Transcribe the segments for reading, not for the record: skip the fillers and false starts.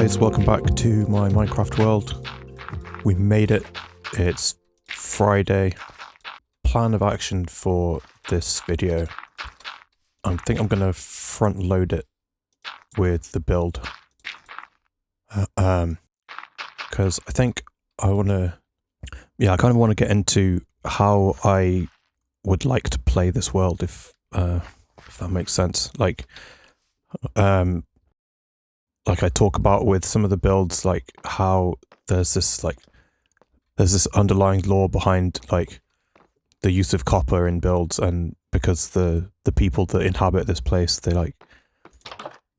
guys, welcome back to my Minecraft world. We made it. It's Friday. Plan of action for this video. I think I'm going to front load it with the build. Because I think I want to... Yeah, I kind of want to get into how I would like to play this world, if that makes sense. Like I talk about with some of the builds, like how there's this underlying lore behind like the use of copper in builds, and because the people that inhabit this place, they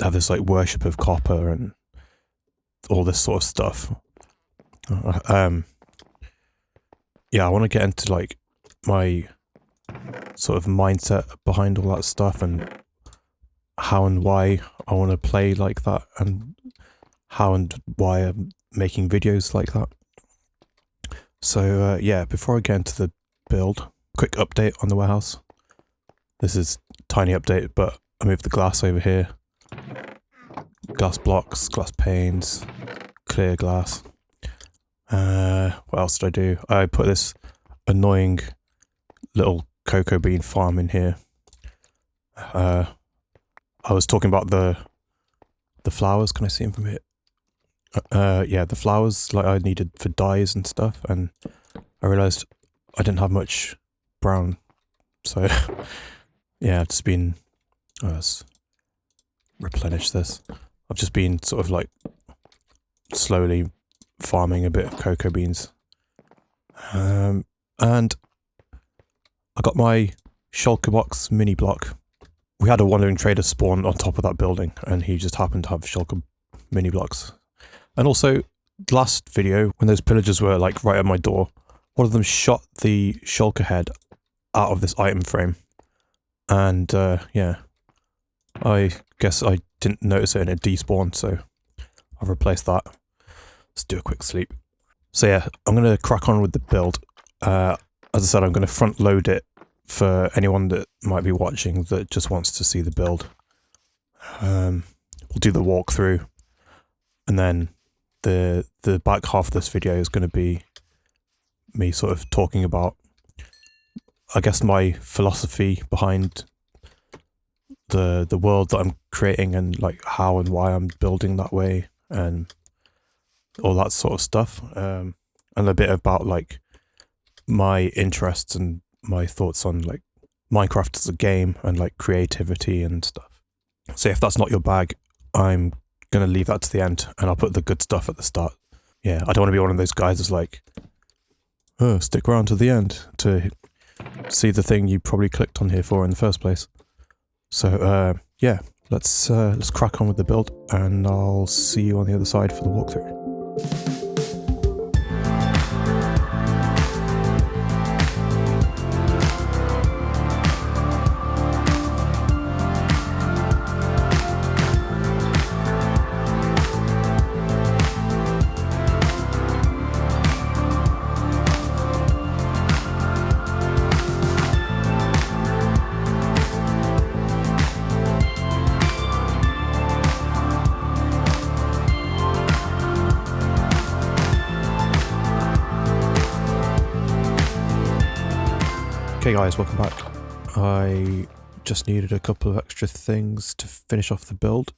have this like worship of copper and all this sort of stuff. Yeah, I want to get into like my sort of mindset behind all that stuff and how and why I want to play like that, and how and why I'm making videos like that. So yeah, before I get into the build, quick update on the warehouse. This is a tiny update, but I moved the glass over here. Glass blocks, glass panes, clear glass. What else did I do? I put this annoying little cocoa bean farm in here. I was talking about the flowers. Can I see them from here? Yeah, the flowers like I needed for dyes and stuff, and I realised I didn't have much brown, so yeah, I've just been let's replenish this. I've just been sort of like slowly farming a bit of cocoa beans, and I got my shulker box mini block. We had a wandering trader spawn on top of that building, and he just happened to have shulker mini blocks. And also, last video, when those pillagers were like right at my door, one of them shot the shulker head out of this item frame. And yeah, I guess I didn't notice it and it despawned, so I've replaced that. Let's do a quick sleep. So yeah, I'm going to crack on with the build. As I said, I'm going to front load it for anyone that might be watching that just wants to see the build. We'll do the walkthrough, and then the back half of this video is going to be me sort of talking about, I guess, my philosophy behind the world that I'm creating, and like how and why I'm building that way, and all that sort of stuff, and a bit about like my interests and my thoughts on like Minecraft as a game and like creativity and stuff. So if that's not your bag, I'm gonna leave that to the end, and I'll put the good stuff at the start. Yeah, I don't want to be one of those guys that's like, oh, stick around to the end to see the thing you probably clicked on here for in the first place. So yeah, let's crack on with the build, and I'll see you on the other side for the walkthrough. Okay guys, welcome back. I just needed a couple of extra things to finish off the build.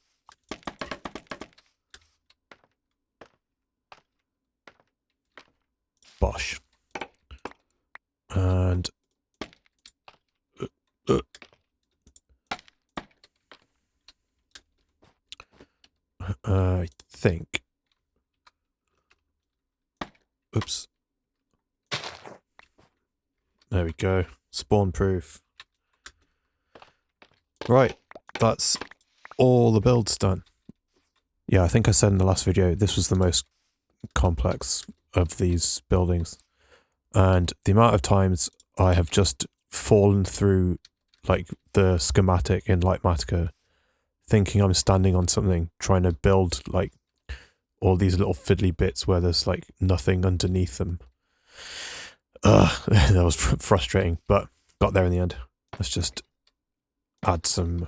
Bosh. And I think, oops. There we go. Spawn proof. Right, that's all the builds done. Yeah, I think I said in the last video this was the most complex of these buildings. And the amount of times I have just fallen through like the schematic in Litematica, thinking I'm standing on something, trying to build like all these little fiddly bits where there's like nothing underneath them. That was frustrating, but got there in the end. Let's just add some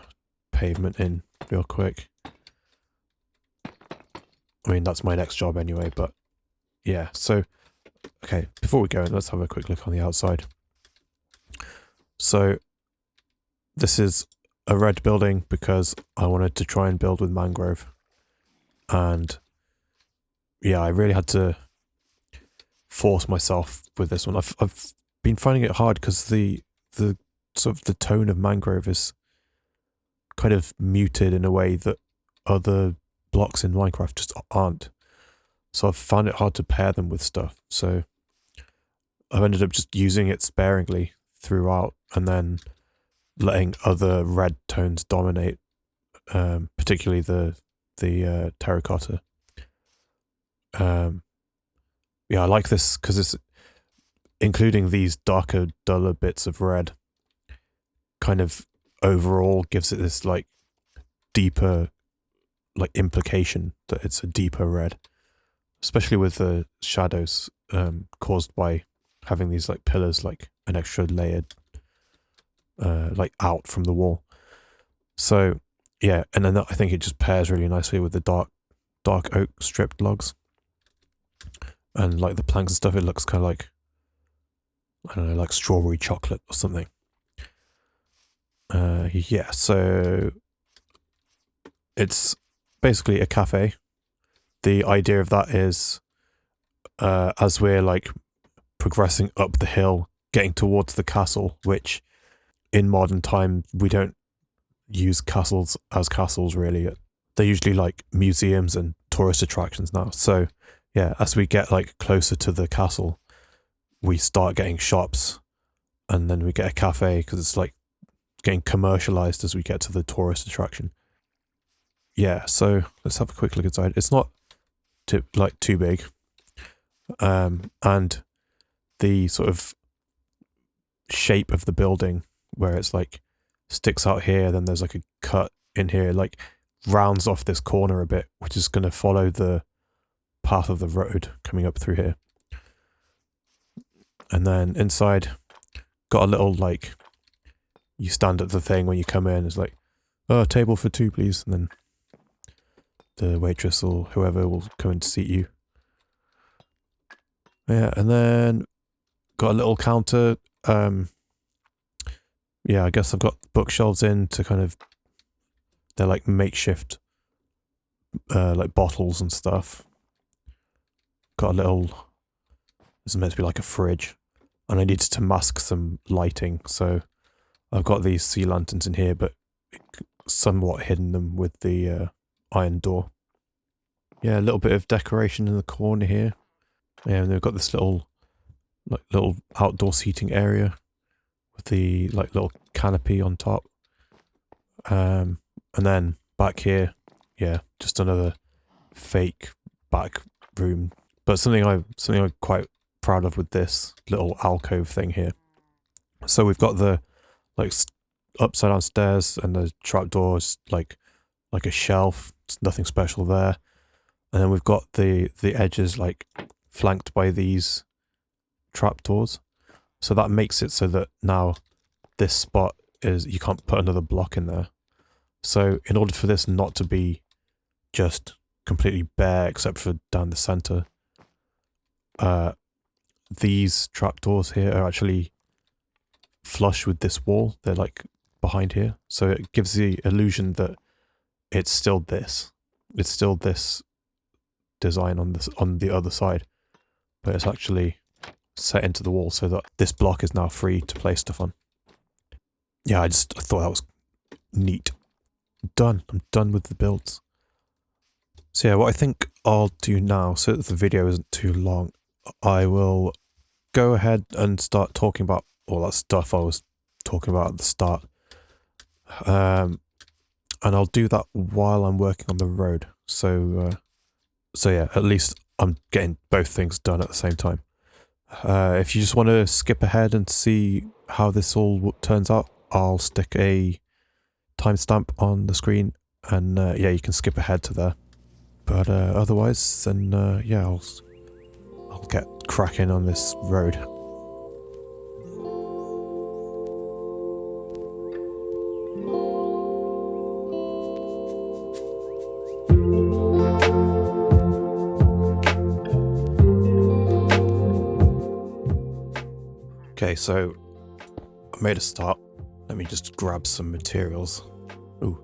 pavement in real quick. I mean, that's my next job anyway, but yeah. So, okay, before we go in, let's have a quick look on the outside. So, this is a red building because I wanted to try and build with mangrove. And yeah, I really had to force myself with this one. I've been finding it hard because the sort of the tone of mangrove is kind of muted in a way that other blocks in Minecraft just aren't. So I've found it hard to pair them with stuff. So I've ended up just using it sparingly throughout and then letting other red tones dominate, particularly the terracotta. Yeah, I like this because it's including these darker, duller bits of red kind of overall gives it this like deeper like implication that it's a deeper red, especially with the shadows caused by having these like pillars like an extra layered like out from the wall. So yeah, and then I think it just pairs really nicely with the dark oak stripped logs and like the planks and stuff. It looks kind of like, I don't know, like strawberry chocolate or something. Yeah, so it's basically a cafe. The idea of that is as we're like progressing up the hill, getting towards the castle, which in modern time we don't use castles as castles really. They're usually like museums and tourist attractions now. So yeah, as we get like closer to the castle, we start getting shops and then we get a cafe because it's like getting commercialized as we get to the tourist attraction. Yeah, so let's have a quick look inside. It's not too big. And the sort of shape of the building where it's like sticks out here, then there's like a cut in here, like rounds off this corner a bit, which is going to follow the path of the road coming up through here. And then inside, got a little like, you stand at the thing when you come in, it's like, oh, table for two, please. And then the waitress or whoever will come and seat you. Yeah, and then got a little counter. Yeah, I guess I've got bookshelves in to kind of, they're like makeshift, like bottles and stuff. Got a little, this is meant to be like a fridge, and I needed to mask some lighting, so I've got these sea lanterns in here, but somewhat hidden them with the iron door. Yeah, a little bit of decoration in the corner here. Yeah, and they've got this little outdoor seating area with the like little canopy on top. And then back here, yeah, just another fake back room. But something I'm quite proud of with this little alcove thing here. So we've got the like upside down stairs and the trapdoors like a shelf. It's nothing special there. And then we've got the edges like flanked by these trapdoors. So that makes it so that now this spot is, you can't put another block in there. So in order for this not to be just completely bare except for down the center, these trapdoors here are actually flush with this wall. They're like behind here. So it gives the illusion that it's still this. It's still this design on the other side. But it's actually set into the wall so that this block is now free to place stuff on. Yeah, I thought that was neat. I'm done with the builds. So yeah, what I think I'll do now, so that the video isn't too long, I will go ahead and start talking about all that stuff I was talking about at the start. And I'll do that while I'm working on the road. So yeah, at least I'm getting both things done at the same time. If you just want to skip ahead and see how this all turns out, I'll stick a timestamp on the screen, and yeah, you can skip ahead to there. But otherwise, then yeah, I'll get cracking on this road. Okay, so I made a start. Let me just grab some materials. Ooh,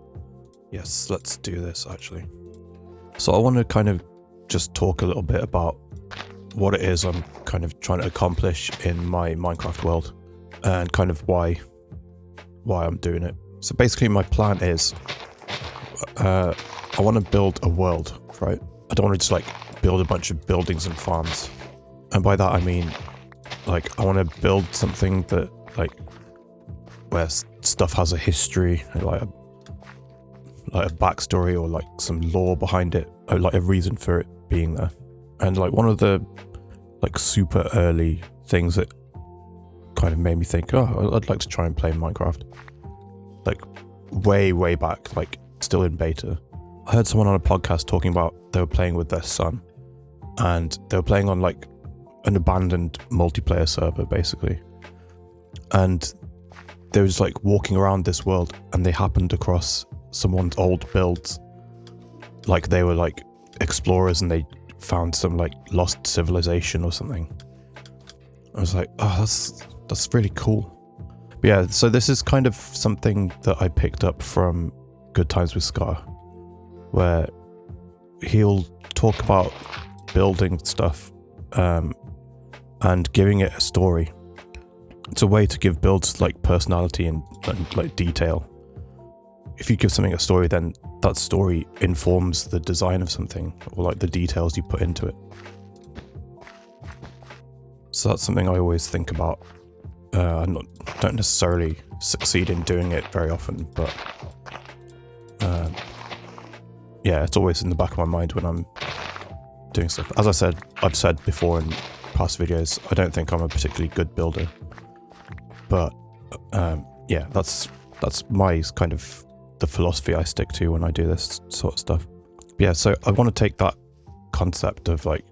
yes, let's do this actually. So I want to kind of just talk a little bit about what it is I'm kind of trying to accomplish in my Minecraft world and kind of why I'm doing it. So basically my plan is I want to build a world, right? I don't want to just like build a bunch of buildings and farms. And by that I mean like I want to build something that like where stuff has a history, like a backstory or like some lore behind it, or like a reason for it being there. And like one of the like super early things that kind of made me think, oh, I'd like to try and play Minecraft, like way back, like still in beta. I heard someone on a podcast talking about they were playing with their son, and they were playing on like an abandoned multiplayer server basically, and they were just like walking around this world and they happened across someone's old builds, like they were like explorers and they found some like lost civilization or something. I was like, oh, that's really cool. But yeah, so this is kind of something that I picked up from Good Times with Scar, where he'll talk about building stuff and giving it a story. It's a way to give builds like personality and like detail. If you give something a story, then that story informs the design of something or like the details you put into it. So that's something I always think about. I don't necessarily succeed in doing it very often, but yeah, it's always in the back of my mind when I'm doing stuff. As I've said before in past videos, I don't think I'm a particularly good builder, but yeah, that's my kind of the philosophy I stick to when I do this sort of stuff. But yeah, so I want to take that concept of like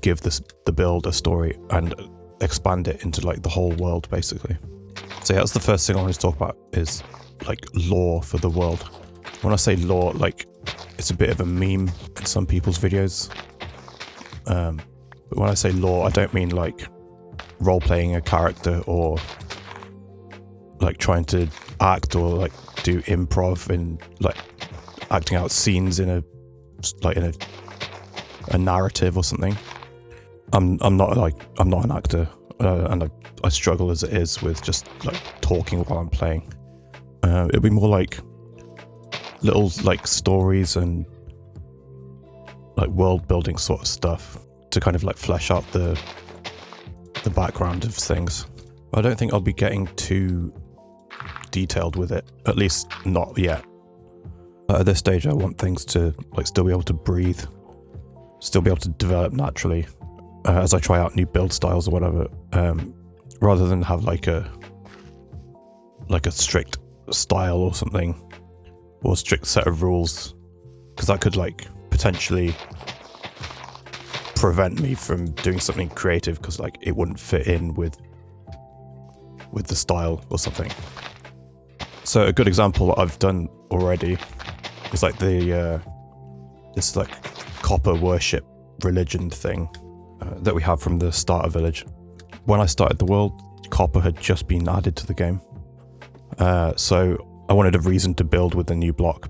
give the build a story and expand it into like the whole world basically. So yeah, that's the first thing I want to talk about is like lore for the world. When I say lore, like it's a bit of a meme in some people's videos. But when I say lore, I don't mean like role-playing a character or like trying to act or like do improv and like acting out scenes in a narrative or something. I'm not an actor, and I struggle as it is with just like talking while I'm playing. It'll be more like little like stories and like world building sort of stuff to kind of like flesh out the background of things. I don't think I'll be getting too detailed with it, at least not yet. At this stage I want things to like still be able to breathe, still be able to develop naturally as I try out new build styles or whatever, rather than have like a strict style or something, or a strict set of rules, because that could like potentially prevent me from doing something creative because like it wouldn't fit in with the style or something. So a good example that I've done already is like this like copper worship religion thing that we have from the starter village. When I started the world, copper had just been added to the game, so I wanted a reason to build with the new block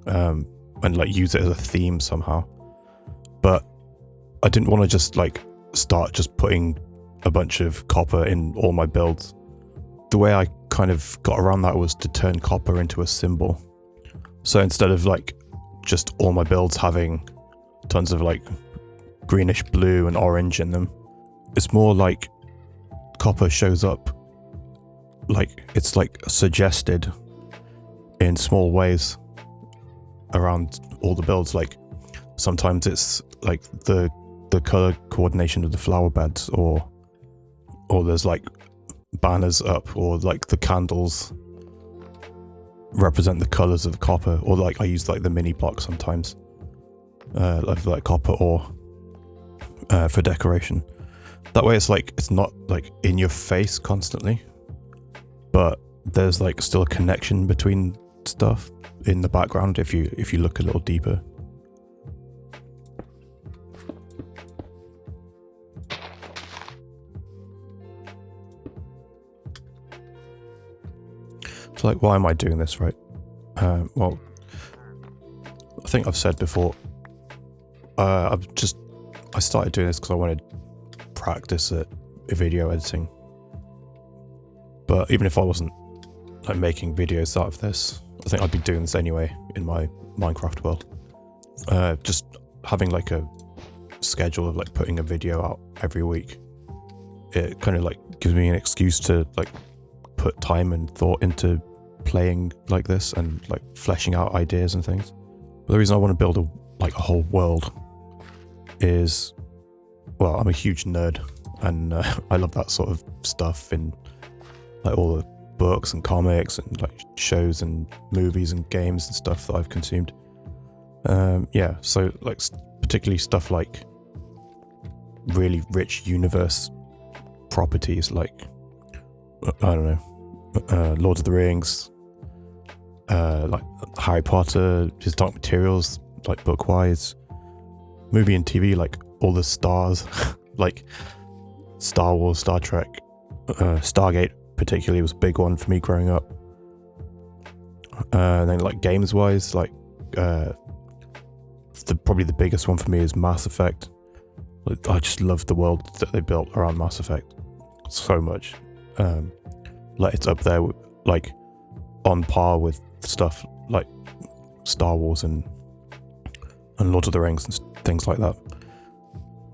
and like use it as a theme somehow. But I didn't want to just like start just putting a bunch of copper in all my builds. The way I kind of got around that was to turn copper into a symbol. So instead of like just all my builds having tons of like greenish blue and orange in them, it's more like copper shows up, like it's like suggested in small ways around all the builds. Like sometimes it's like the color coordination of the flower beds, or there's like banners up, or like the candles represent the colors of copper, or like I use like the mini block sometimes of like copper ore for decoration. That way it's like it's not like in your face constantly, but there's like still a connection between stuff in the background if you look a little deeper. So like, why am I doing this, right? Well, I think I've said before, I started doing this because I wanted practice at video editing. But even if I wasn't like making videos out of this, I think I'd be doing this anyway in my Minecraft world. Just having like a schedule of like putting a video out every week, it kind of like gives me an excuse to like put time and thought into playing like this and like fleshing out ideas and things. But the reason I want to build a whole world is, well, I'm a huge nerd and I love that sort of stuff in like all the books and comics and like shows and movies and games and stuff that I've consumed. Yeah, so like particularly stuff like really rich universe properties like, I don't know, Lord of the Rings, like Harry Potter, his Dark Materials, like book-wise, movie and TV, like all the stars, like Star Wars, Star Trek, Stargate particularly was a big one for me growing up. And then like games-wise, like probably the biggest one for me is Mass Effect. Like, I just love the world that they built around Mass Effect so much. Like it's up there, like on par with stuff like Star Wars and Lord of the Rings and things like that.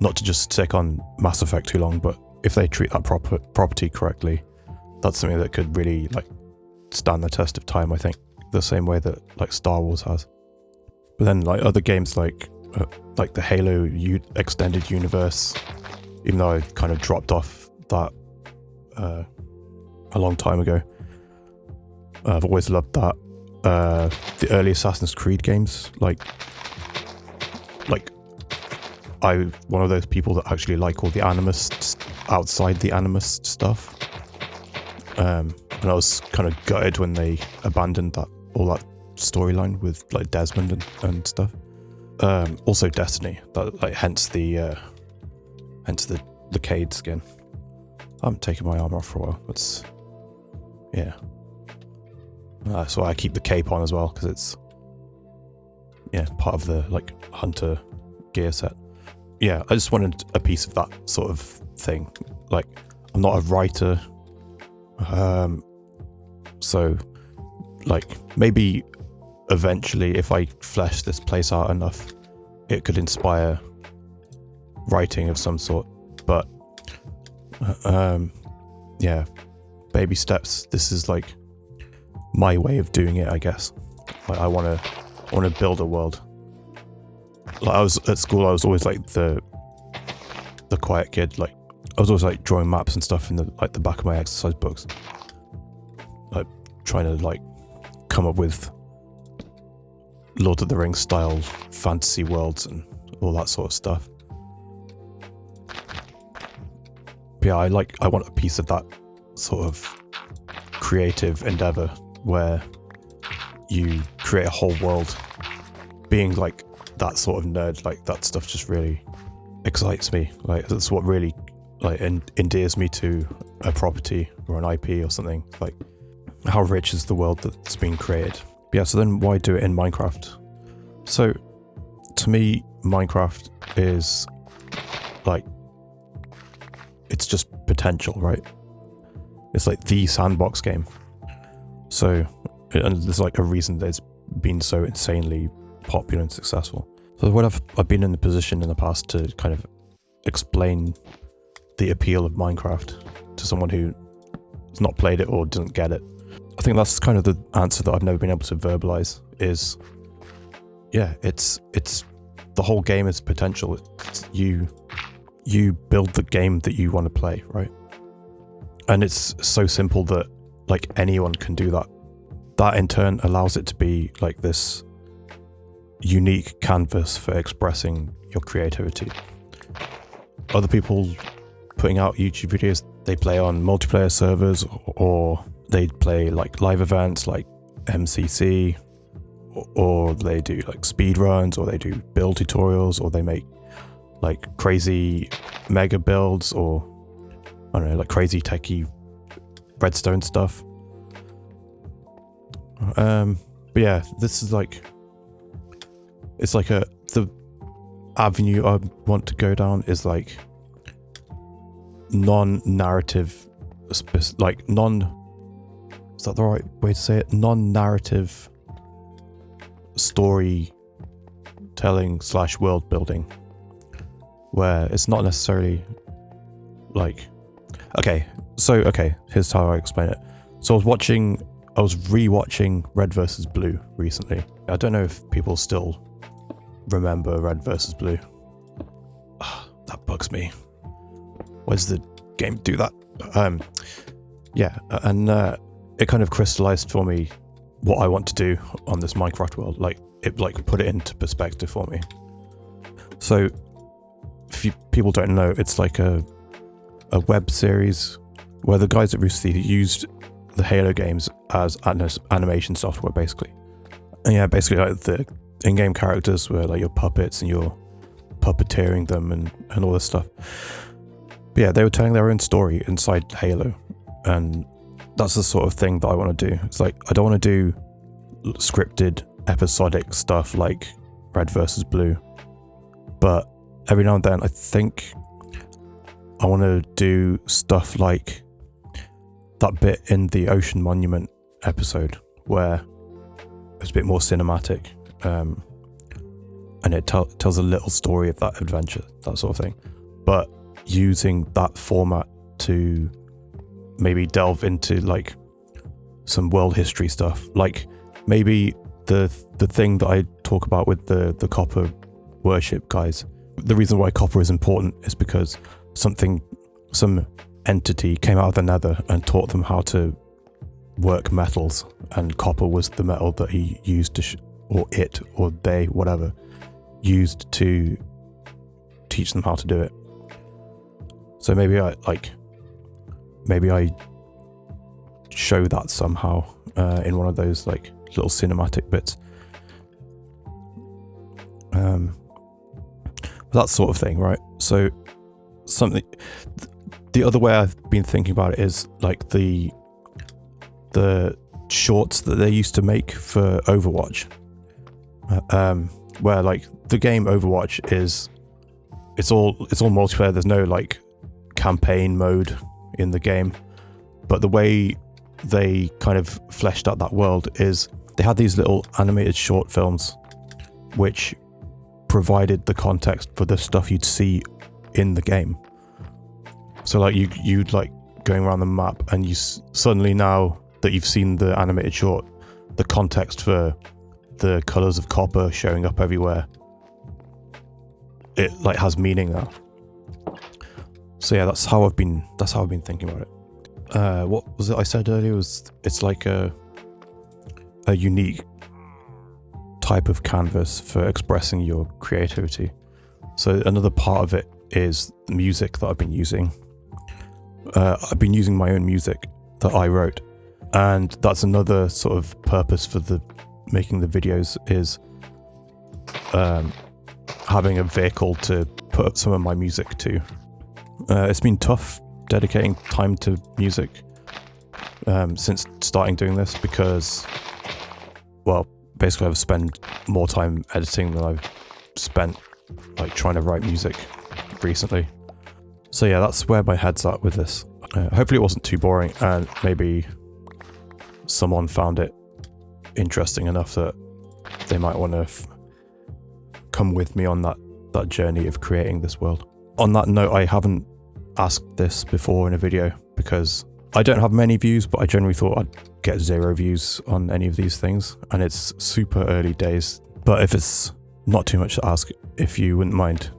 Not to just stick on Mass Effect too long, but if they treat that property correctly, that's something that could really like stand the test of time, I think, the same way that like Star Wars has. But then like other games like the Halo extended universe, even though I kind of dropped off that a long time ago, I've always loved that. The early Assassin's Creed games, like I'm one of those people that actually like all the Animus outside the Animus stuff. And I was kind of gutted when they abandoned all that storyline with like Desmond and stuff. Also Destiny, that like hence the Cade skin. I haven't taken my armor off for a while. It's yeah. That's why I keep the cape on as well, because it's part of the like hunter gear set. Yeah, I just wanted a piece of that sort of thing. Like, I'm not a writer, so like maybe eventually if I flesh this place out enough, it could inspire writing of some sort. But yeah, baby steps. This is like my way of doing it, I guess. Like, I want to build a world. Like, I was at school, I was always like the quiet kid. Like, I was always like drawing maps and stuff in the back of my exercise books, like trying to like come up with Lord of the Rings style fantasy worlds and all that sort of stuff. But yeah, I want a piece of that sort of creative endeavor where you create a whole world. Being like that sort of nerd, like that stuff just really excites me. Like, that's what really like endears me to a property or an IP or something. Like, how rich is the world that's been created? Yeah, so then why do it in Minecraft? So to me, Minecraft is like, it's just potential, right? It's like the sandbox game. So, and there's like a reason that it's been so insanely popular and successful. So when I've been in the position in the past to kind of explain the appeal of Minecraft to someone who has not played it or doesn't get it, I think that's kind of the answer that I've never been able to verbalize is, yeah, it's the whole game is potential. It's you build the game that you want to play, right? And it's so simple that like anyone can do that. That in turn allows it to be like this unique canvas for expressing your creativity. Other people putting out YouTube videos, they play on multiplayer servers, or they play like live events like MCC, or they do like speed runs, or they do build tutorials, or they make like crazy mega builds, or I don't know, like crazy techie redstone stuff. But yeah, this is like, it's like the avenue I want to go down is like non-narrative, is that the right way to say it? Non-narrative storytelling / world building, where it's not necessarily like, okay, here's how I explain it. So I was rewatching Red vs. Blue recently. I don't know if people still remember Red vs. Blue. That bugs me. Why does the game do that? Yeah, and it kind of crystallized for me what I want to do on this Minecraft world. Like, it put it into perspective for me. So, if people don't know, it's like a web series where the guys at Rooster Teeth used the Halo games as animation software, basically. And yeah, basically like the in-game characters were like your puppets and you're puppeteering them and all this stuff. But yeah, they were telling their own story inside Halo, and that's the sort of thing that I want to do. It's like, I don't want to do scripted episodic stuff like Red vs. Blue, but every now and then I think I want to do stuff like that bit in the Ocean Monument episode where it's a bit more cinematic, and it tells a little story of that adventure, that sort of thing, but using that format to maybe delve into like some world history stuff, like maybe the thing that I talk about with the copper worship guys. The reason why copper is important is because some entity came out of the nether and taught them how to work metals, and copper was the metal that he used to or they, whatever, used to teach them how to do it. So maybe I show that somehow in one of those like little cinematic bits, that sort of thing, right? So the other way I've been thinking about it is like the shorts that they used to make for Overwatch, where like the game Overwatch it's all multiplayer. There's no like campaign mode in the game, but the way they kind of fleshed out that world is they had these little animated short films which provided the context for the stuff you'd see in the game. So like you'd like going around the map, and you suddenly, now that you've seen the animated short, the context for the colors of copper showing up everywhere, it like has meaning now. So yeah, that's how I've been thinking about it. What was it I said earlier? It's like a unique type of canvas for expressing your creativity. So another part of it is the music that I've been using. I've been using my own music that I wrote, and that's another sort of purpose for making the videos, is having a vehicle to put some of my music to. It's been tough dedicating time to music since starting doing this, because, well, basically I've spent more time editing than I've spent like trying to write music recently. So yeah, that's where my head's at with this. Hopefully it wasn't too boring, and maybe someone found it interesting enough that they might want to come with me on that journey of creating this world. On that note, I haven't asked this before in a video because I don't have many views, but I generally thought I'd get 0 views on any of these things, and it's super early days. But if it's not too much to ask, if you wouldn't mind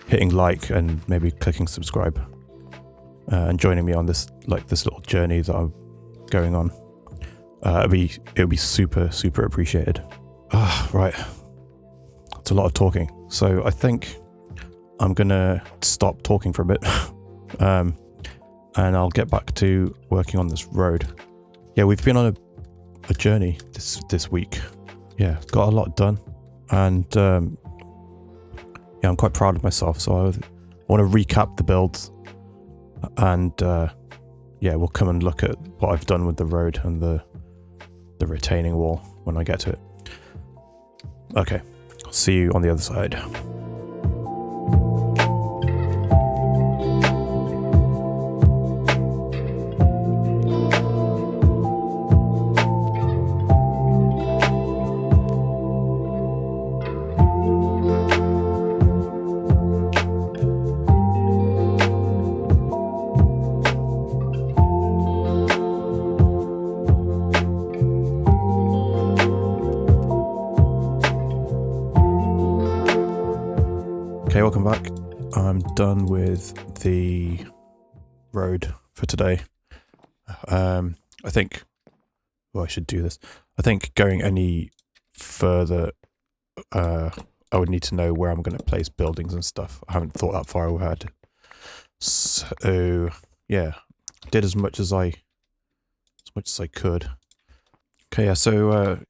hitting like and maybe clicking subscribe and joining me on this little journey that I'm going on, it would be super appreciated. Right, it's a lot of talking, so I think I'm gonna stop talking for a bit and I'll get back to working on this road. Yeah, we've been on a journey this week. Yeah, got a lot done, and yeah, I'm quite proud of myself. So I want to recap the builds, and yeah, we'll come and look at what I've done with the road and the the retaining wall when I get to it. Okay, I'll see you on the other side. Okay, welcome back. I'm done with the road for today. I think, well, I should do this. I think going any further, I would need to know where I'm going to place buildings and stuff. I haven't thought that far ahead. So, yeah, did as much as I could. Okay, yeah, so,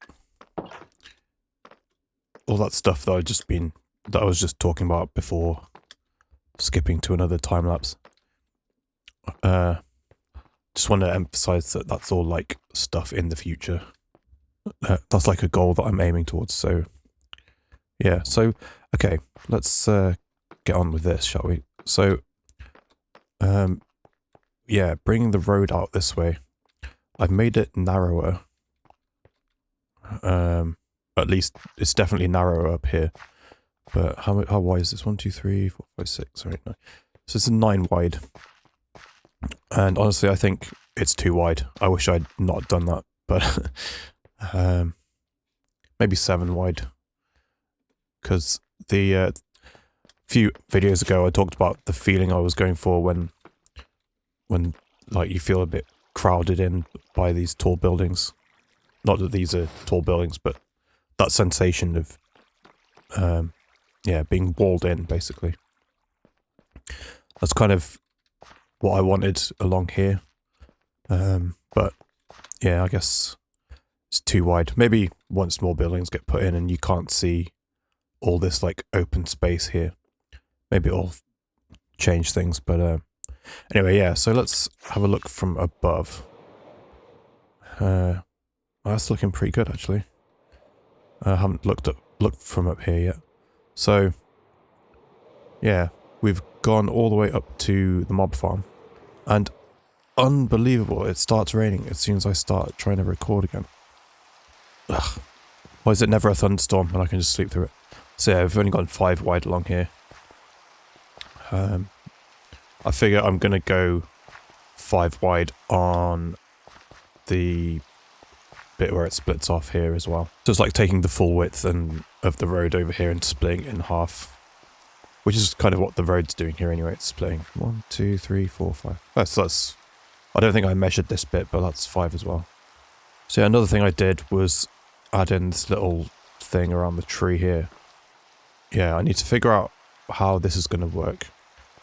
all that stuff that I was just talking about before skipping to another time lapse. Just want to emphasize that that's all like stuff in the future. That's like a goal that I'm aiming towards. So yeah, so okay, let's get on with this, shall we? So yeah, bringing the road out this way. I've made it narrower. At least it's definitely narrower up here. But how wide is this? 1, 2, 3, 4, 5, 6, 7, 8, 9. So it's a 9 wide. And honestly, I think it's too wide. I wish I'd not done that. But maybe 7 wide. Because the few videos ago, I talked about the feeling I was going for when like you feel a bit crowded in by these tall buildings. Not that these are tall buildings, but that sensation of yeah, being walled in, basically. That's kind of what I wanted along here. But, yeah, I guess it's too wide. Maybe once more buildings get put in and you can't see all this, like, open space here. Maybe it'll change things, but, anyway, yeah, so let's have a look from above. That's looking pretty good, actually. I haven't looked from up here yet. So, yeah, we've gone all the way up to the mob farm. And unbelievable, it starts raining as soon as I start trying to record again. Ugh. Why is it never a thunderstorm and I can just sleep through it? So yeah, I've only gone 5 wide along here. I figure I'm going to go 5 wide on the bit where it splits off here as well. So it's like taking the full width of the road over here and splitting it in half. Which is kind of what the road's doing here anyway. It's splitting 1, 2, 3, 4, 5. That's I don't think I measured this bit, but that's 5 as well. So yeah, another thing I did was add in this little thing around the tree here. Yeah, I need to figure out how this is going to work.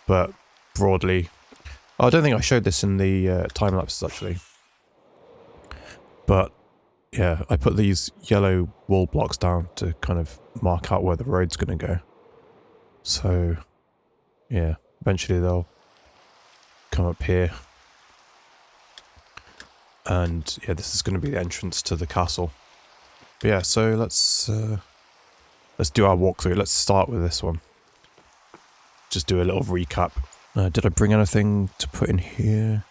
But broadly, I don't think I showed this in the time lapses actually. But yeah, I put these yellow wall blocks down to kind of mark out where the road's going to go. So, yeah, eventually they'll come up here. And yeah, this is going to be the entrance to the castle. But yeah, so let's do our walkthrough. Let's start with this one. Just do a little recap. Did I bring anything to put in here?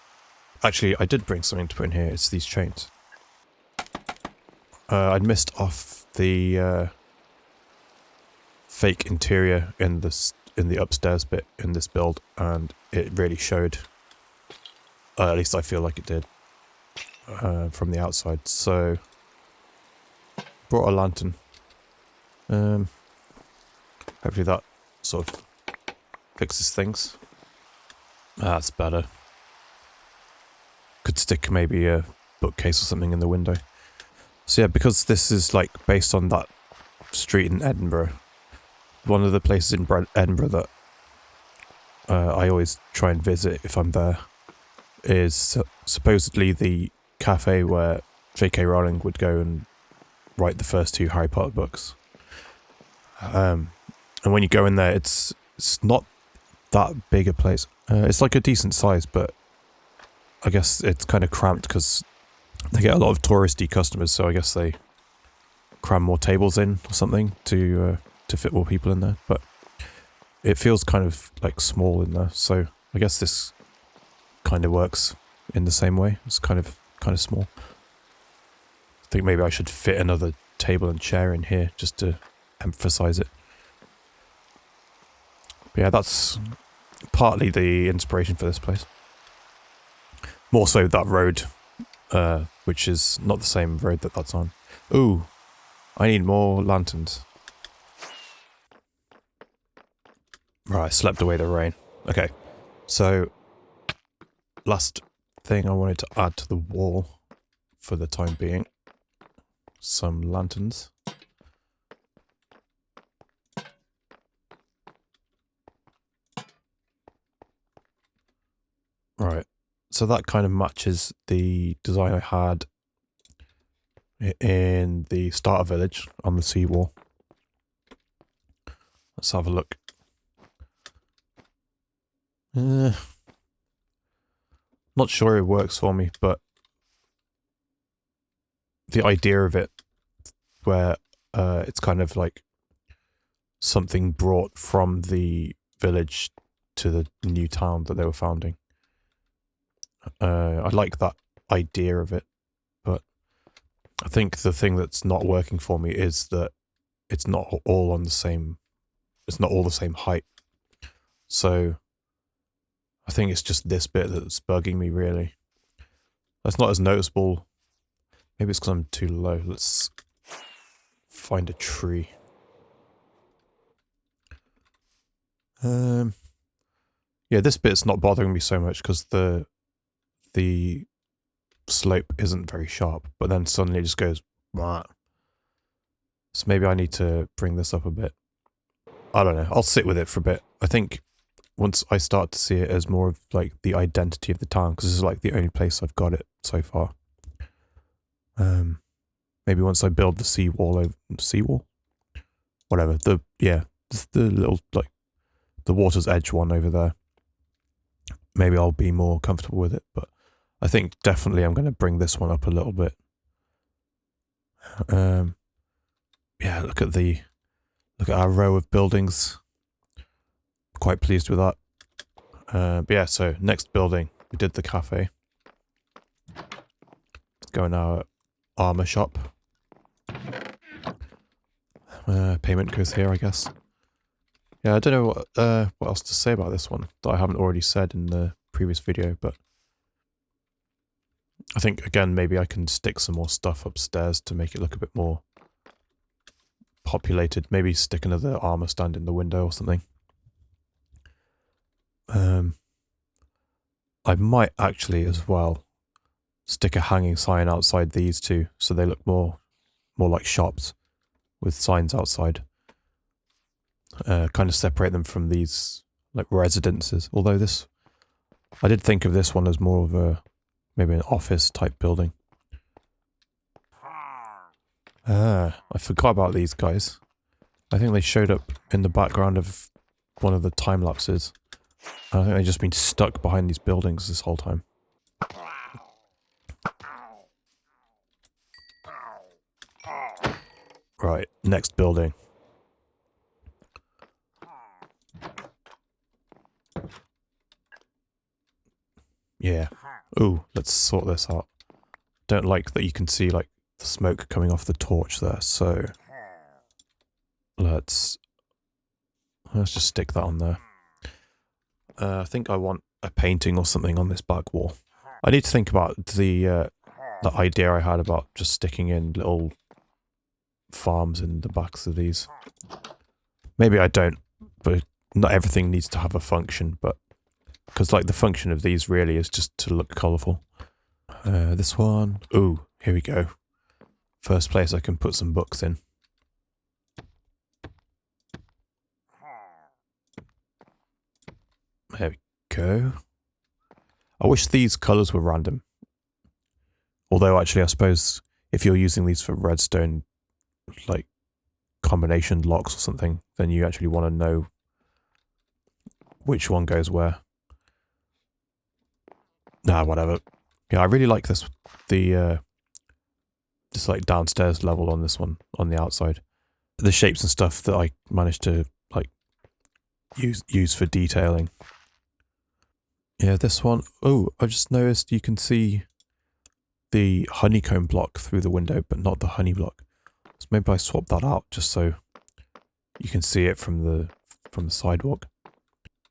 Actually, I did bring something to put in here. It's these chains. I'd missed off the fake interior in the upstairs bit in this build, and it really showed. At least I feel like it did from the outside. So brought a lantern. Hopefully that sort of fixes things. That's better. Could stick maybe a bookcase or something in the window. So yeah, because this is like based on that street in Edinburgh, one of the places in Edinburgh that I always try and visit if I'm there is supposedly the cafe where J.K. Rowling would go and write the first 2 Harry Potter books. And when you go in there, it's not that big a place. It's like a decent size, but I guess it's kind of cramped because They get a lot of touristy customers, so I guess they cram more tables in or something to fit more people in there. But it feels kind of like small in there, so I guess this kind of works in the same way. It's kind of small. I think maybe I should fit another table and chair in here just to emphasize it. But yeah, that's partly the inspiration for this place. More so that road, which is not the same road that that's on. Ooh, I need more lanterns. Right, I slept away the rain. Okay, so last thing I wanted to add to the wall for the time being. Some lanterns. Right, so that kind of matches the design I had in the starter village on the seawall. Let's have a look. Not sure it works for me, but the idea of it, where it's kind of like something brought from the village to the new town that they were founding. I like that idea of it, but I think the thing that's not working for me is that it's not all on the same. It's not all the same height. So I think it's just this bit that's bugging me, really. That's not as noticeable. Maybe it's because I'm too low. Let's find a tree. Yeah, this bit's not bothering me so much because the slope isn't very sharp, but then suddenly it just goes, Wah. So maybe I need to bring this up a bit. I don't know. I'll sit with it for a bit. I think once I start to see it as more of like the identity of the town, because this is like the only place I've got it so far. Maybe once I build the seawall, whatever. The little like the water's edge one over there. Maybe I'll be more comfortable with it, but I think definitely I'm going to bring this one up a little bit. Yeah, look at our row of buildings. Quite pleased with that. But yeah, so next building, we did the cafe. Let's go in our armor shop. Payment goes here, I guess. Yeah, I don't know what else to say about this one that I haven't already said in the previous video, but I think, again, maybe I can stick some more stuff upstairs to make it look a bit more populated. Maybe stick another armor stand in the window or something. I might actually as well stick a hanging sign outside these two so they look more like shops with signs outside. Kind of separate them from these like residences. Although this, I did think of this one as more of a maybe an office type building. I forgot about these guys. I think they showed up in the background of one of the time lapses. I think they've just been stuck behind these buildings this whole time. Right, next building. Yeah. Ooh, let's sort this out. Don't like that you can see like the smoke coming off the torch there, so let's just stick that on there. I think I want a painting or something on this back wall. I need to think about the idea I had about just sticking in little farms in the backs of these. Maybe I don't, but not everything needs to have a function, but because like the function of these really is just to look colourful. This one. Ooh, here we go. First place I can put some books in. There we go. I wish these colours were random. Although actually I suppose if you're using these for redstone like combination locks or something, then you actually want to know which one goes where. Nah, whatever. Yeah, I really like this, the this like downstairs level on this one on the outside. The shapes and stuff that I managed to like use for detailing. Yeah, this one. Oh, I just noticed you can see the honeycomb block through the window, but not the honey block. So maybe I swap that out just so you can see it from the sidewalk.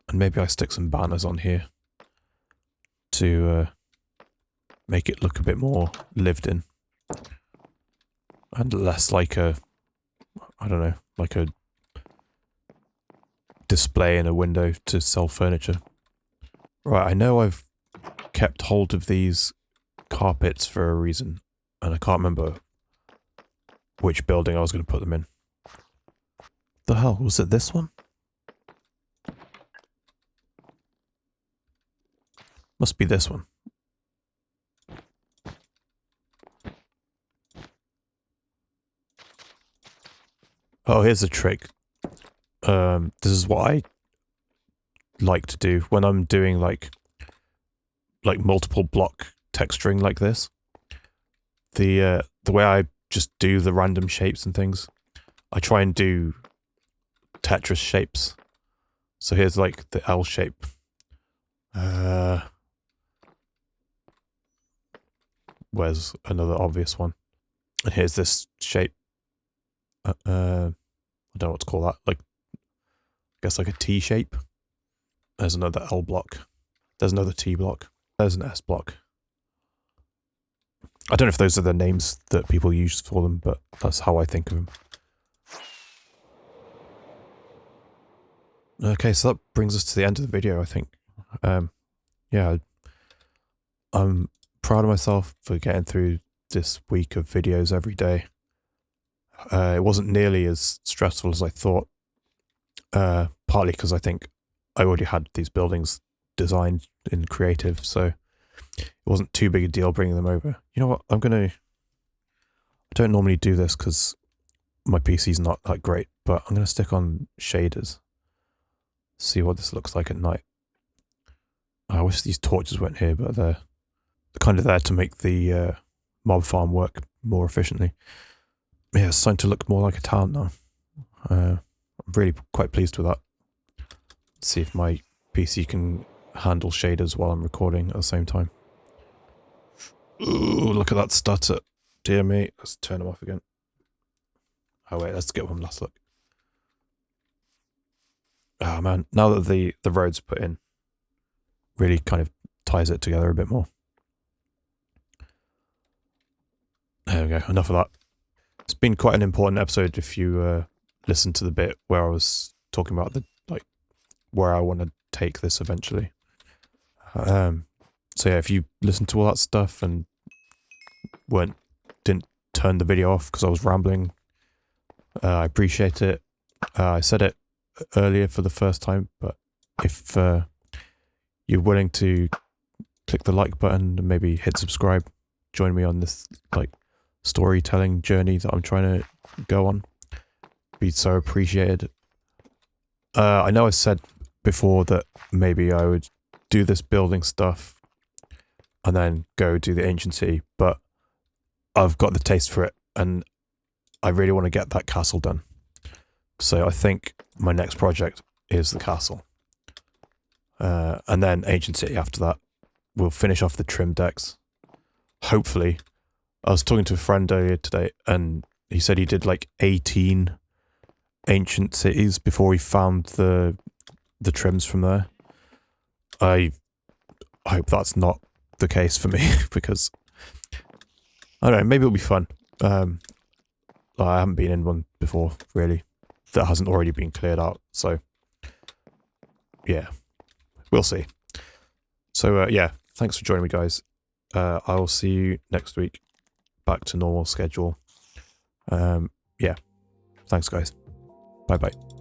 And maybe I stick some banners on here to make it look a bit more lived in. And less like a, I don't know, like a display in a window to sell furniture. Right, I know I've kept hold of these carpets for a reason, and I can't remember which building I was going to put them in. The hell, was it this one? Must be this one. Oh, here's a trick. This is what I like to do when I'm doing like multiple block texturing like this. The way I just do the random shapes and things, I try and do Tetris shapes. So here's like the L shape. Where's another obvious one? And here's this shape. I don't know what to call that. Like, I guess like a T shape. There's another L block. There's another T block. There's an S block. I don't know if those are the names that people use for them, but that's how I think of them. Okay, so that brings us to the end of the video, I think. Yeah, I'm proud of myself for getting through this week of videos every day. It wasn't nearly as stressful as I thought, partly because I think I already had these buildings designed in creative, so it wasn't too big a deal bringing them over. You know what, I don't normally do this because my PC's not that great, but I'm going to stick on shaders, see what this looks like at night. I wish these torches weren't here, but they're kind of there to make the mob farm work more efficiently. Yeah, it's starting to look more like a town now. I'm really quite pleased with that. Let's see if my PC can handle shaders while I'm recording at the same time. Ooh, look at that stutter. Dear me. Let's turn them off again. Oh wait, let's get one last look. Oh man, now that the road's put in, really kind of ties it together a bit more. There we go, enough of that. It's been quite an important episode if you listen to the bit where I was talking about where I want to take this eventually. So yeah, if you listen to all that stuff and didn't turn the video off because I was rambling, I appreciate it. I said it earlier for the first time, but if you're willing to click the like button and maybe hit subscribe, join me on this storytelling journey that I'm trying to go on, be so appreciated. I know I said before that maybe I would do this building stuff and then go do the ancient city, but I've got the taste for it and I really want to get that castle done. So I think my next project is the castle. And then ancient city after that. We'll finish off the trim decks. Hopefully. I was talking to a friend earlier today and he said he did like 18 ancient cities before he found the trims from there. I hope that's not the case for me because I don't know, maybe it'll be fun. I haven't been in one before really that hasn't already been cleared out, so yeah, we'll see. So yeah, thanks for joining me, guys. I will see you next week, back to normal schedule. Yeah, thanks guys, bye bye.